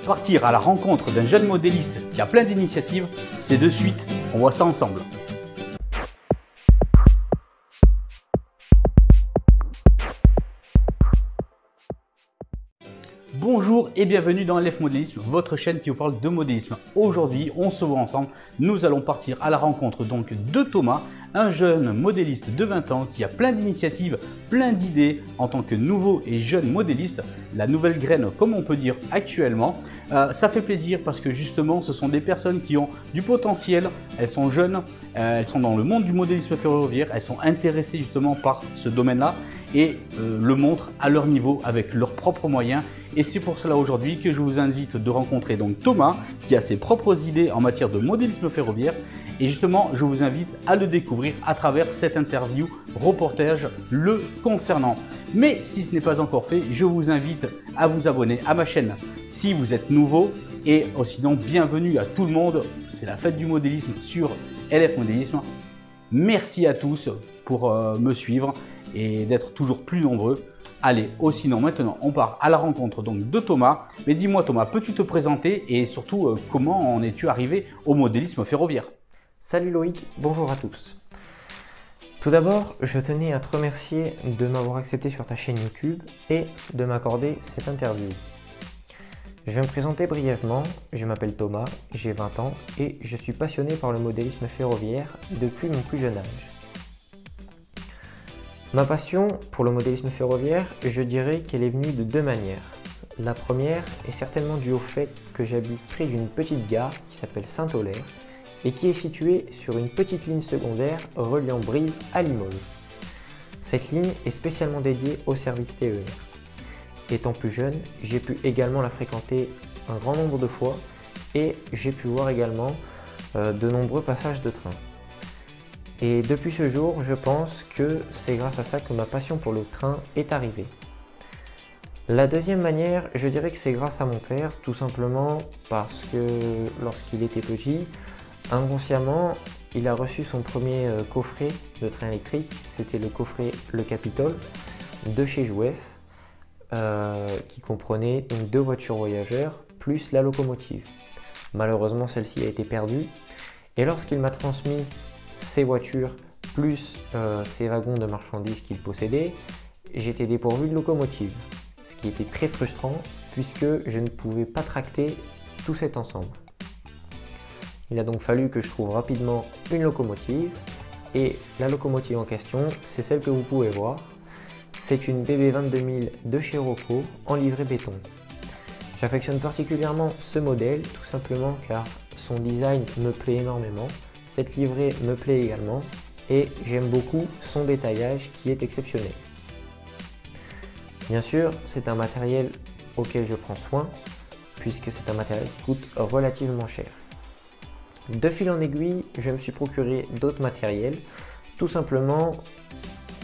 Partir à la rencontre d'un jeune modéliste qui a plein d'initiatives, c'est de suite, on voit ça ensemble. Bonjour et bienvenue dans LF Modélisme, votre chaîne qui vous parle de modélisme. Aujourd'hui, on se voit ensemble, nous allons partir à la rencontre donc de Thomas, un jeune modéliste de 20 ans qui a plein d'initiatives, plein d'idées en tant que nouveau et jeune modéliste, la nouvelle graine comme on peut dire actuellement. Ça fait plaisir parce que justement ce sont des personnes qui ont du potentiel, elles sont jeunes, elles sont dans le monde du modélisme ferroviaire, elles sont intéressées justement par ce domaine-là et le montrent à leur niveau avec leurs propres moyens. Et c'est pour cela aujourd'hui que je vous invite de rencontrer donc Thomas qui a ses propres idées en matière de modélisme ferroviaire. Et justement, je vous invite à le découvrir à travers cette interview reportage le concernant. Mais si ce n'est pas encore fait, je vous invite à vous abonner à ma chaîne si vous êtes nouveau. Et sinon, bienvenue à tout le monde. C'est la fête du modélisme sur LF Modélisme. Merci à tous pour me suivre et d'être toujours plus nombreux. Allez, sinon maintenant on part à la rencontre donc de Thomas. Mais dis-moi Thomas, peux-tu te présenter et surtout comment en es-tu arrivé au modélisme ferroviaire? Salut Loïc, bonjour à tous. Tout d'abord, je tenais à te remercier de m'avoir accepté sur ta chaîne YouTube et de m'accorder cette interview. Je vais me présenter brièvement, je m'appelle Thomas, j'ai 20 ans et je suis passionné par le modélisme ferroviaire depuis mon plus jeune âge. Ma passion pour le modélisme ferroviaire, je dirais qu'elle est venue de deux manières. La première est certainement due au fait que j'habite près d'une petite gare qui s'appelle Saint-Aulaire et qui est située sur une petite ligne secondaire reliant Brive à Limoges. Cette ligne est spécialement dédiée au service TER. Étant plus jeune, j'ai pu également la fréquenter un grand nombre de fois et j'ai pu voir également de nombreux passages de train. Et depuis ce jour, je pense que c'est grâce à ça que ma passion pour le train est arrivée. La deuxième manière, je dirais que c'est grâce à mon père, tout simplement parce que lorsqu'il était petit, inconsciemment, il a reçu son premier coffret de train électrique. C'était le coffret Le Capitole de chez Jouef, qui comprenait donc 2 voitures voyageurs plus la locomotive. Malheureusement, celle-ci a été perdue et lorsqu'il m'a transmis ces voitures plus ces wagons de marchandises qu'il possédait, j'étais dépourvu de locomotive, ce qui était très frustrant puisque je ne pouvais pas tracter tout cet ensemble. Il a donc fallu que je trouve rapidement une locomotive et la locomotive en question, c'est celle que vous pouvez voir. C'est une BB 22000 de chez Rocco en livrée béton. J'affectionne particulièrement ce modèle tout simplement car son design me plaît énormément. Cette livrée me plaît également et j'aime beaucoup son détaillage qui est exceptionnel. Bien sûr, c'est un matériel auquel je prends soin puisque c'est un matériel qui coûte relativement cher. De fil en aiguille, je me suis procuré d'autres matériels, tout simplement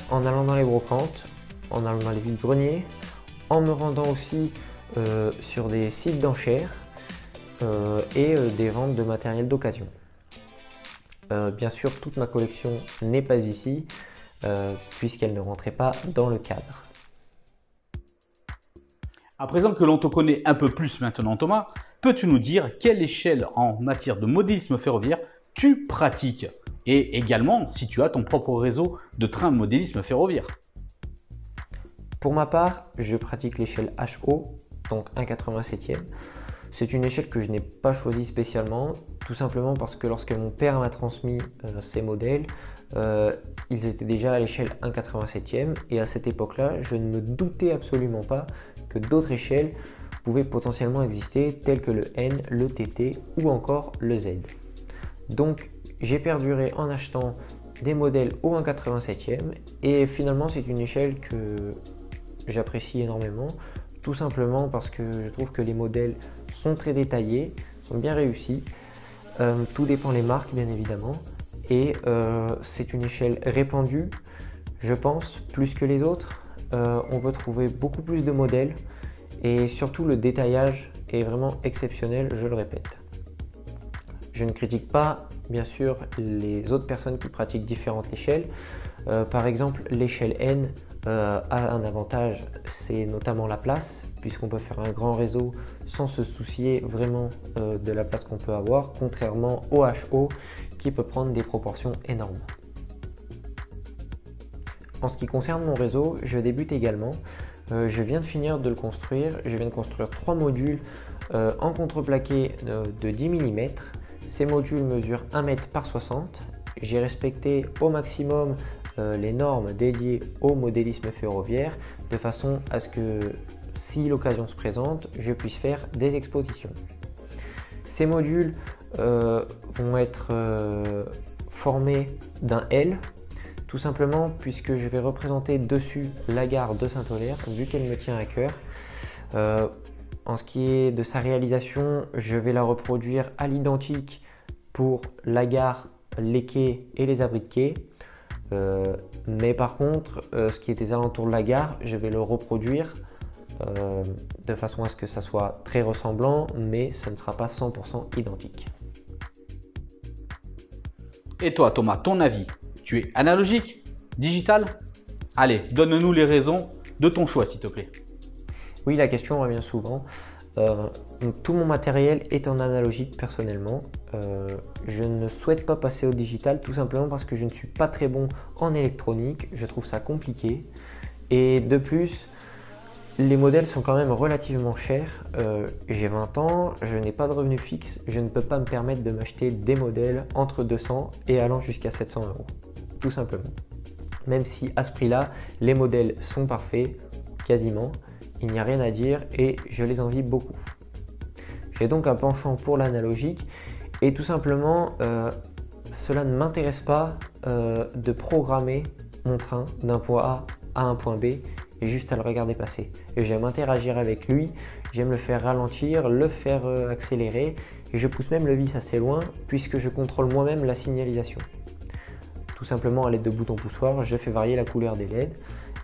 en allant dans les brocantes, en allant dans les vides-greniers, en me rendant aussi sur des sites d'enchères et des ventes de matériel d'occasion. Bien sûr, toute ma collection n'est pas ici, puisqu'elle ne rentrait pas dans le cadre. À présent que l'on te connaît un peu plus maintenant Thomas, peux-tu nous dire quelle échelle en matière de modélisme ferroviaire tu pratiques? Et également si tu as ton propre réseau de trains de modélisme ferroviaire. Pour ma part, je pratique l'échelle HO, donc 1/87e. C'est une échelle que je n'ai pas choisie spécialement, tout simplement parce que lorsque mon père m'a transmis ces modèles, ils étaient déjà à l'échelle 1/87e et à cette époque-là, je ne me doutais absolument pas que d'autres échelles pouvaient potentiellement exister, telles que le N, le TT ou encore le Z. Donc j'ai perduré en achetant des modèles au 1/87e et finalement c'est une échelle que j'apprécie énormément. Tout simplement parce que je trouve que les modèles sont très détaillés, sont bien réussis. Tout dépend des marques bien évidemment. Et c'est une échelle répandue, je pense, plus que les autres. On peut trouver beaucoup plus de modèles et surtout le détaillage est vraiment exceptionnel, je le répète. Je ne critique pas bien sûr les autres personnes qui pratiquent différentes échelles. Par exemple, l'échelle N a un avantage, c'est notamment la place, puisqu'on peut faire un grand réseau sans se soucier vraiment de la place qu'on peut avoir, contrairement au HO qui peut prendre des proportions énormes. En ce qui concerne mon réseau, je débute également. Je viens de finir de le construire. Je viens de construire 3 modules en contreplaqué de 10 mm. Ces modules mesurent 1 m par 60. J'ai respecté au maximum les normes dédiées au modélisme ferroviaire de façon à ce que, si l'occasion se présente, je puisse faire des expositions. Ces modules vont être formés d'un L, tout simplement puisque je vais représenter dessus la gare de Saint-Aulaire, vu qu'elle me tient à cœur. En ce qui est de sa réalisation, je vais la reproduire à l'identique pour la gare, les quais et les abris de quai. Mais par contre, ce qui est des alentours de la gare, je vais le reproduire de façon à ce que ça soit très ressemblant, mais ça ne sera pas 100% identique. Et toi Thomas, ton avis? Tu es analogique? Digital? Allez, donne-nous les raisons de ton choix s'il te plaît. Oui, la question revient souvent. Donc, tout mon matériel est en analogique personnellement. Je ne souhaite pas passer au digital tout simplement parce que je ne suis pas très bon en électronique. Je trouve ça compliqué. Et de plus, les modèles sont quand même relativement chers. J'ai 20 ans, je n'ai pas de revenu fixe. Je ne peux pas me permettre de m'acheter des modèles entre 200 et allant jusqu'à 700 €. Tout simplement. Même si à ce prix-là, les modèles sont parfaits, quasiment. Il n'y a rien à dire et je les envie beaucoup. J'ai donc un penchant pour l'analogique et tout simplement, cela ne m'intéresse pas de programmer mon train d'un point A à un point B et juste à le regarder passer. J'aime interagir avec lui, j'aime le faire ralentir, le faire accélérer et je pousse même le vis assez loin puisque je contrôle moi-même la signalisation. Tout simplement à l'aide de boutons poussoirs, je fais varier la couleur des LED.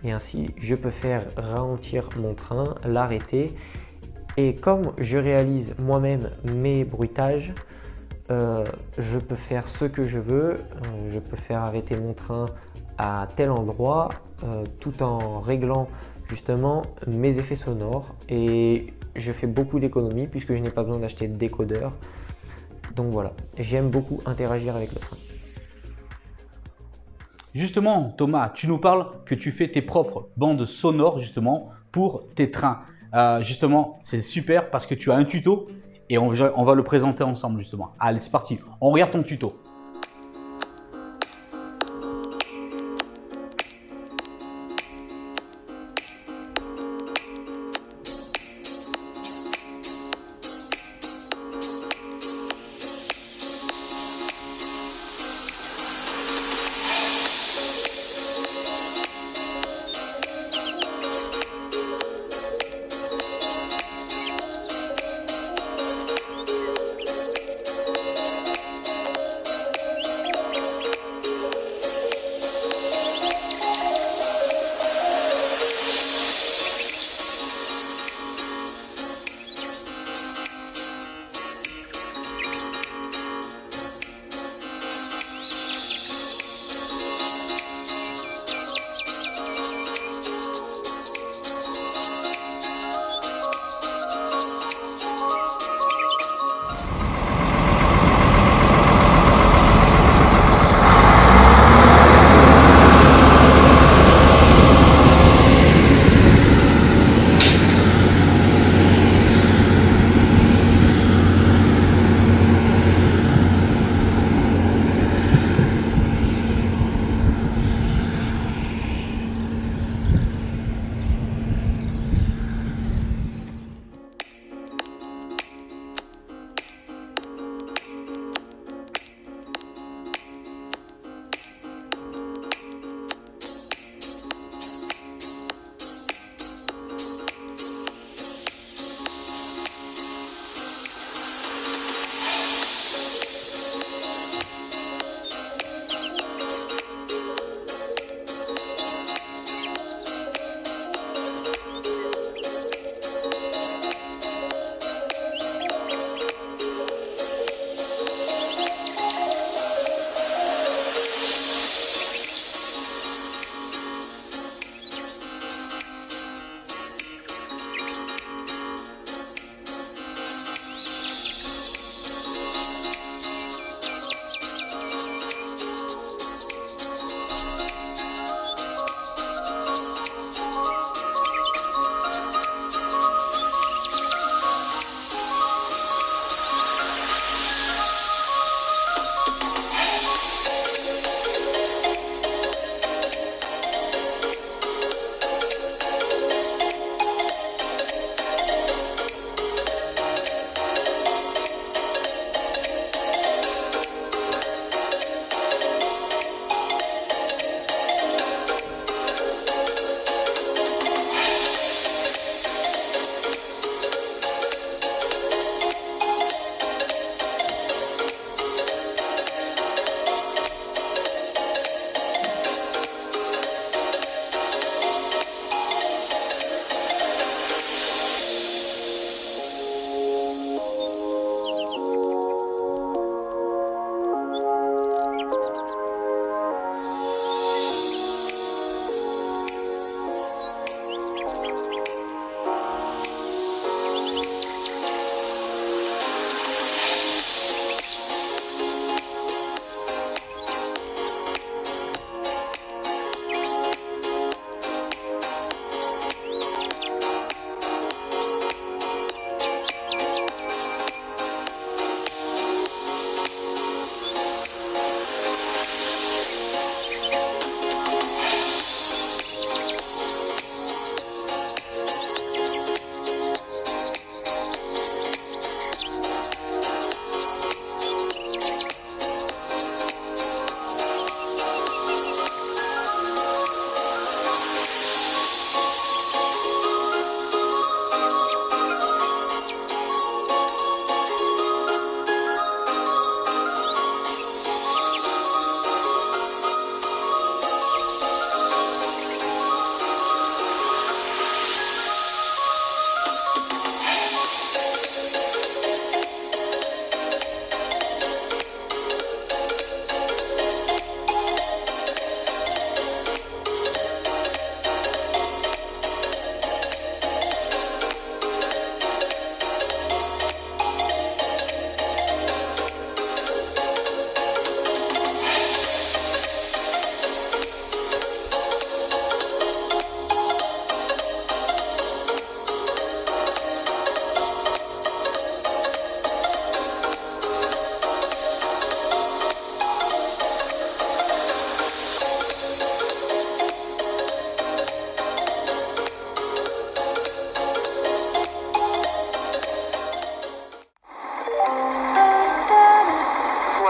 Et ainsi, je peux faire ralentir mon train, l'arrêter. Et comme je réalise moi-même mes bruitages, je peux faire ce que je veux. Je peux faire arrêter mon train à tel endroit, tout en réglant justement mes effets sonores. Et je fais beaucoup d'économies puisque je n'ai pas besoin d'acheter de décodeur. Donc voilà, j'aime beaucoup interagir avec le train. Justement, Thomas, tu nous parles que tu fais tes propres bandes sonores justement pour tes trains. Justement, c'est super parce que tu as un tuto et on va le présenter ensemble justement. Allez, c'est parti, on regarde ton tuto.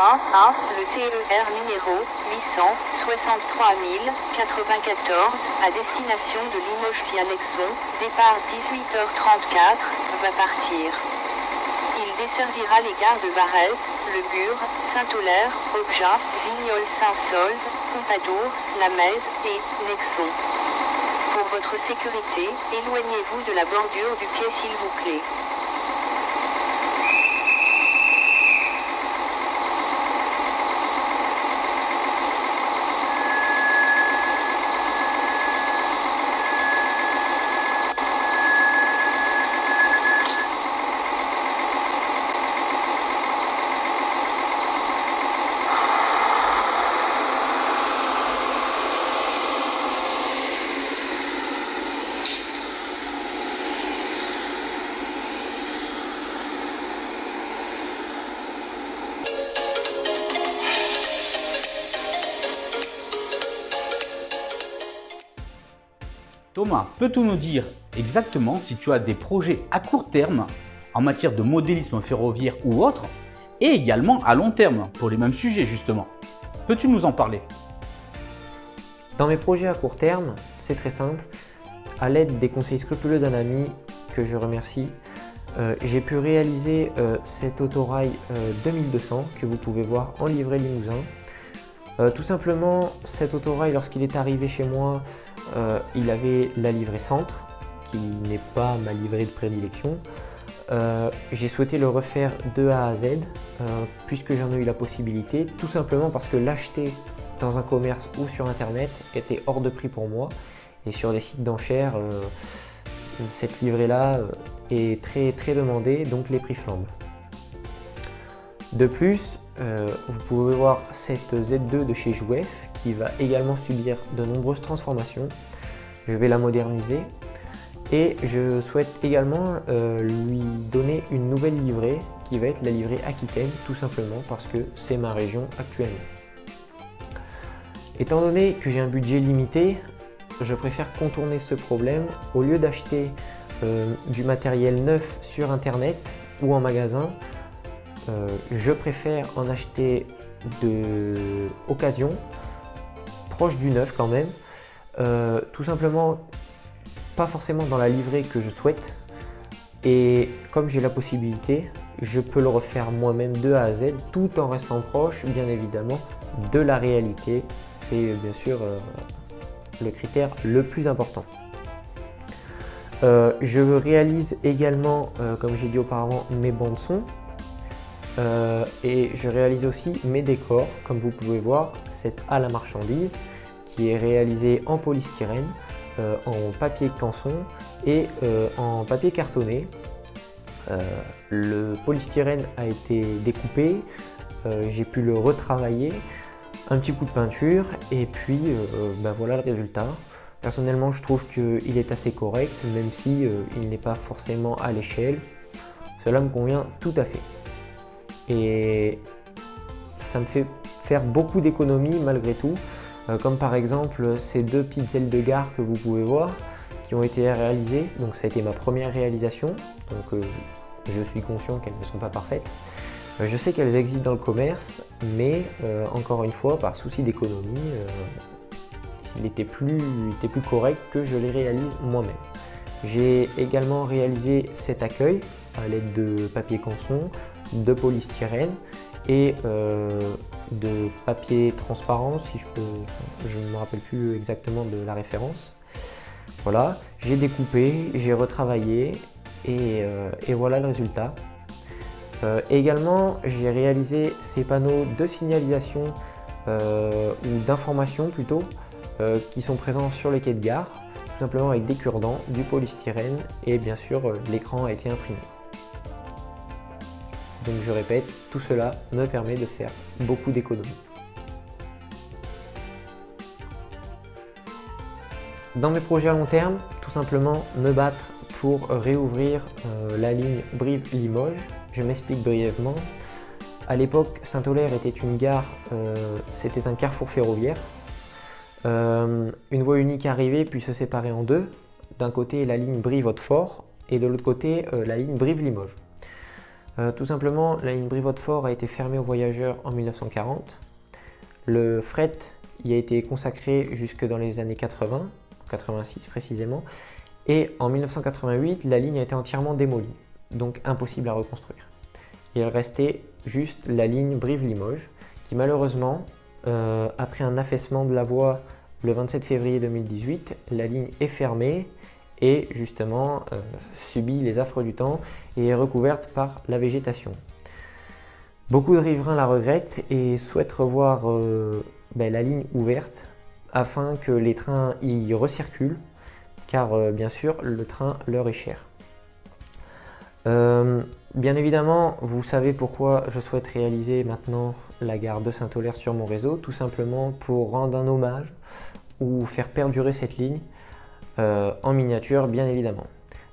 A, le TER numéro 863 094 à destination de Limoges via Nexon, départ 18h34, va partir. Il desservira les gares de Varèse, Le Bure, Saint-Aulaire, Objat, Vignoles-Saint-Saulve, Pompadour, La Mèze et Nexon. Pour votre sécurité, éloignez-vous de la bordure du quai s'il vous plaît. Thomas, peux-tu nous dire exactement si tu as des projets à court terme en matière de modélisme ferroviaire ou autre, et également à long terme pour les mêmes sujets justement? Peux-tu nous en parler? Dans mes projets à court terme, c'est très simple. À l'aide des conseils scrupuleux d'un ami que je remercie, j'ai pu réaliser cet autorail 2200 que vous pouvez voir en livrée Limousin. Tout simplement, cet autorail, lorsqu'il est arrivé chez moi, il avait la livrée centre, qui n'est pas ma livrée de prédilection. J'ai souhaité le refaire de A à Z, puisque j'en ai eu la possibilité, tout simplement parce que l'acheter dans un commerce ou sur internet était hors de prix pour moi. Et sur des sites d'enchères, cette livrée-là est très demandée, donc les prix flambent. De plus, vous pouvez voir cette Z2 de chez Jouef qui va également subir de nombreuses transformations. Je vais la moderniser et je souhaite également lui donner une nouvelle livrée qui va être la livrée Aquitaine, tout simplement parce que c'est ma région actuellement. Étant donné que j'ai un budget limité, je préfère contourner ce problème. Au lieu d'acheter du matériel neuf sur internet ou en magasin, je préfère en acheter de occasion, proche du neuf quand même, tout simplement pas forcément dans la livrée que je souhaite, et comme j'ai la possibilité, je peux le refaire moi-même de A à Z tout en restant proche bien évidemment de la réalité. C'est bien sûr le critère le plus important. Je réalise également, comme j'ai dit auparavant, mes bandes son. Et je réalise aussi mes décors, comme vous pouvez voir, c'est à la marchandise qui est réalisé en polystyrène, en papier canson et en papier cartonné. Le polystyrène a été découpé, j'ai pu le retravailler, un petit coup de peinture et puis voilà le résultat. Personnellement, je trouve qu'il est assez correct, même si il n'est pas forcément à l'échelle. Cela me convient tout à fait. Et ça me fait faire beaucoup d'économies malgré tout, comme par exemple ces deux petites ailes de gare que vous pouvez voir qui ont été réalisées. Donc ça a été ma première réalisation, donc je suis conscient qu'elles ne sont pas parfaites. Je sais qu'elles existent dans le commerce, mais encore une fois, par souci d'économie, il était plus correct que je les réalise moi-même. J'ai également réalisé cet accueil à l'aide de papier canson, de polystyrène et de papier transparent, si je ne me rappelle plus exactement de la référence. Voilà, j'ai découpé, j'ai retravaillé et voilà le résultat. Également, j'ai réalisé ces panneaux de signalisation ou d'information plutôt qui sont présents sur les quais de gare, tout simplement avec des cure-dents, du polystyrène et bien sûr l'écran a été imprimé. Donc je répète, tout cela me permet de faire beaucoup d'économies. Dans mes projets à long terme, tout simplement me battre pour réouvrir la ligne Brive-Limoges. Je m'explique brièvement. À l'époque, Saint-Aulaire était une gare, c'était un carrefour ferroviaire. Une voie unique arrivait puis se séparait en deux. D'un côté la ligne Brive-Hautefort et de l'autre côté la ligne Brive-Limoges. Tout simplement, la ligne Brive-Hautefort a été fermée aux voyageurs en 1940. Le fret y a été consacré jusque dans les années 80, 86 précisément, et en 1988, la ligne a été entièrement démolie, donc impossible à reconstruire. Il restait juste la ligne Brive-Limoges, qui malheureusement, après un affaissement de la voie le 27 février 2018, la ligne est fermée et justement subit les affres du temps et est recouverte par la végétation. Beaucoup de riverains la regrettent et souhaitent revoir la ligne ouverte afin que les trains y recirculent, car bien sûr le train leur est cher. Bien évidemment, vous savez pourquoi je souhaite réaliser maintenant la gare de Saint-Aulaire sur mon réseau, tout simplement pour rendre un hommage ou faire perdurer cette ligne en miniature bien évidemment.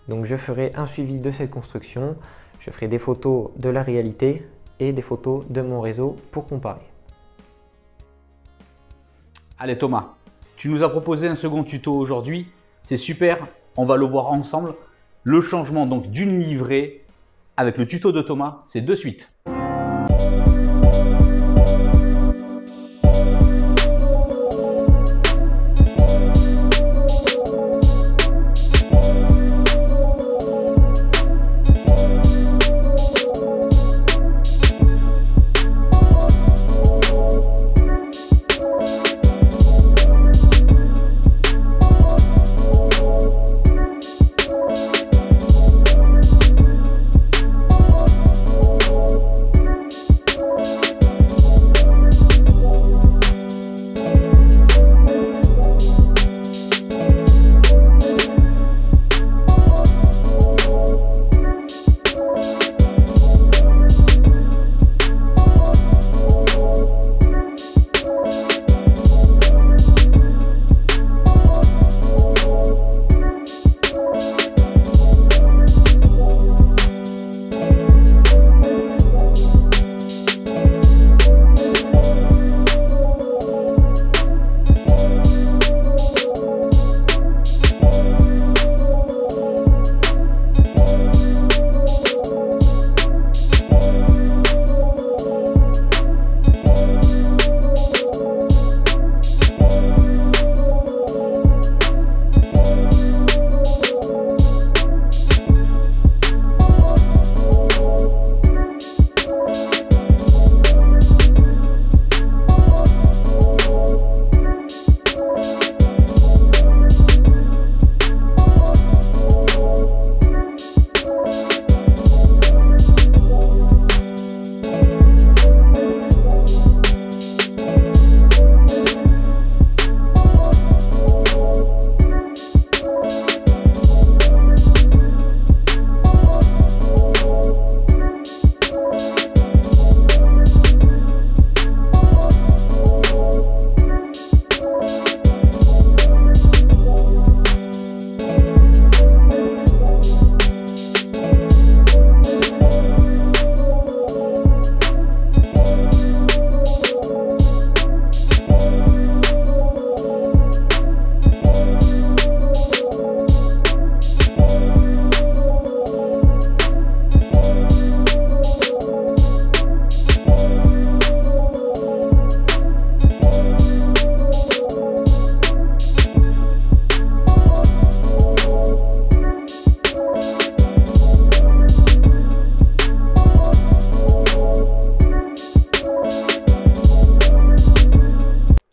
Donc je ferai un suivi de cette construction, je ferai des photos de la réalité et des photos de mon réseau pour comparer. Allez Thomas, tu nous as proposé un second tuto aujourd'hui, c'est super, on va le voir ensemble. Le changement donc d'une livrée avec le tuto de Thomas, c'est de suite.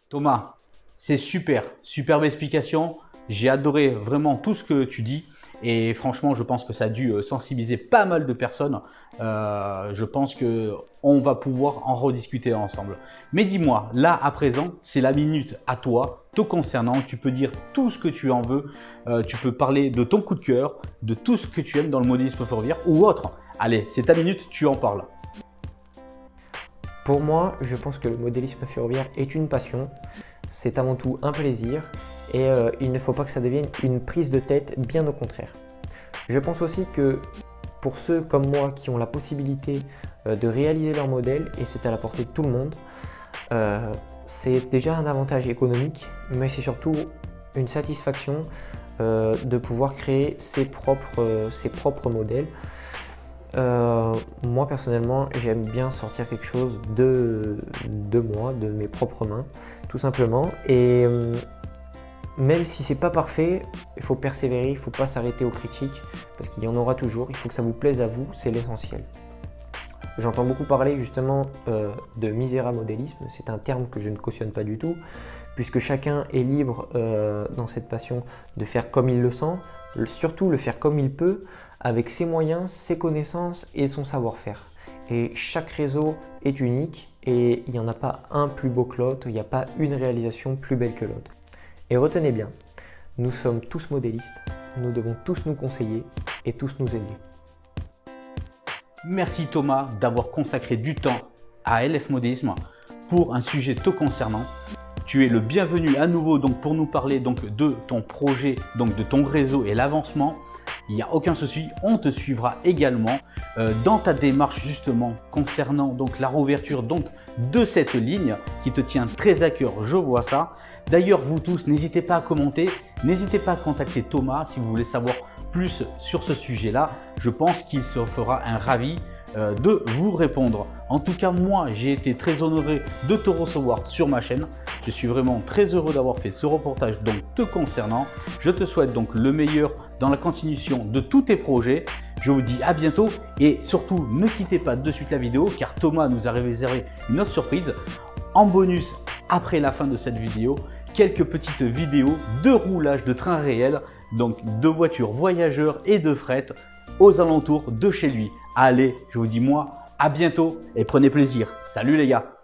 Thomas, c'est super, superbe explication. J'ai adoré vraiment tout ce que tu dis et franchement, je pense que ça a dû sensibiliser pas mal de personnes. Je pense qu'on va pouvoir en rediscuter ensemble. Mais dis-moi, là à présent, c'est la minute à toi, te concernant. Tu peux dire tout ce que tu en veux. Tu peux parler de ton coup de cœur, de tout ce que tu aimes dans le modélisme ferroviaire ou autre. Allez, c'est ta minute, tu en parles. Pour moi, je pense que le modélisme ferroviaire est une passion, c'est avant tout un plaisir et il ne faut pas que ça devienne une prise de tête, bien au contraire. Je pense aussi que pour ceux comme moi qui ont la possibilité de réaliser leur modèle, et c'est à la portée de tout le monde, c'est déjà un avantage économique, mais c'est surtout une satisfaction de pouvoir créer ses propres modèles. Moi personnellement, j'aime bien sortir quelque chose de moi, de mes propres mains, tout simplement. Et même si c'est pas parfait, il faut persévérer, il ne faut pas s'arrêter aux critiques, parce qu'il y en aura toujours. Il faut que ça vous plaise à vous, c'est l'essentiel. J'entends beaucoup parler justement de miséramodélisme. C'est un terme que je ne cautionne pas du tout, puisque chacun est libre dans cette passion de faire comme il le sent, surtout le faire comme il peut, avec ses moyens, ses connaissances et son savoir-faire. Et chaque réseau est unique et il n'y en a pas un plus beau que l'autre, il n'y a pas une réalisation plus belle que l'autre. Et retenez bien, nous sommes tous modélistes, nous devons tous nous conseiller et tous nous aider. Merci Thomas d'avoir consacré du temps à LF Modélisme pour un sujet te concernant. Tu es le bienvenu à nouveau donc pour nous parler donc de ton projet, donc de ton réseau et l'avancement. Il n'y a aucun souci, on te suivra également dans ta démarche justement concernant donc la réouverture donc de cette ligne qui te tient très à cœur, je vois ça. D'ailleurs vous tous, n'hésitez pas à commenter, n'hésitez pas à contacter Thomas si vous voulez savoir plus sur ce sujet-là. Je pense qu'il se fera un ravi de vous répondre. En tout cas, moi, j'ai été très honoré de te recevoir sur ma chaîne. Je suis vraiment très heureux d'avoir fait ce reportage donc te concernant. Je te souhaite donc le meilleur dans la continuation de tous tes projets. Je vous dis à bientôt et surtout, ne quittez pas de suite la vidéo car Thomas nous a réservé une autre surprise. En bonus, après la fin de cette vidéo, quelques petites vidéos de roulage de train réel, donc de voitures voyageurs et de fret aux alentours de chez lui. Allez, je vous dis moi à bientôt et prenez plaisir. Salut les gars!